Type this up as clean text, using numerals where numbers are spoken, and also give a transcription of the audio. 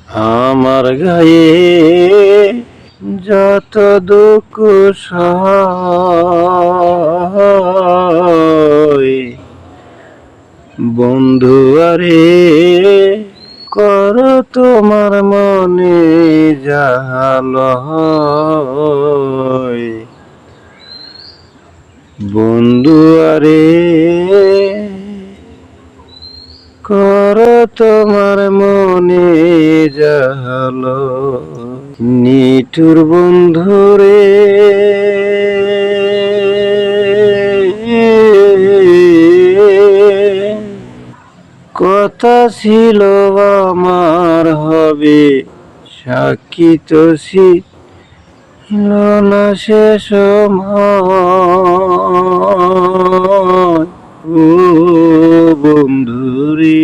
আমার গায়ে যত দুঃখ সয়, বন্ধু আরে কর তোমার মনে জাহালয়। বন্ধু আরে কর তোমার মনে জাহালয়। নিঠুর বন্ধুরে কথা ছিল আমার হবে, সাক্ষী তো ছিল না সে সময়। ও বন্ধুরে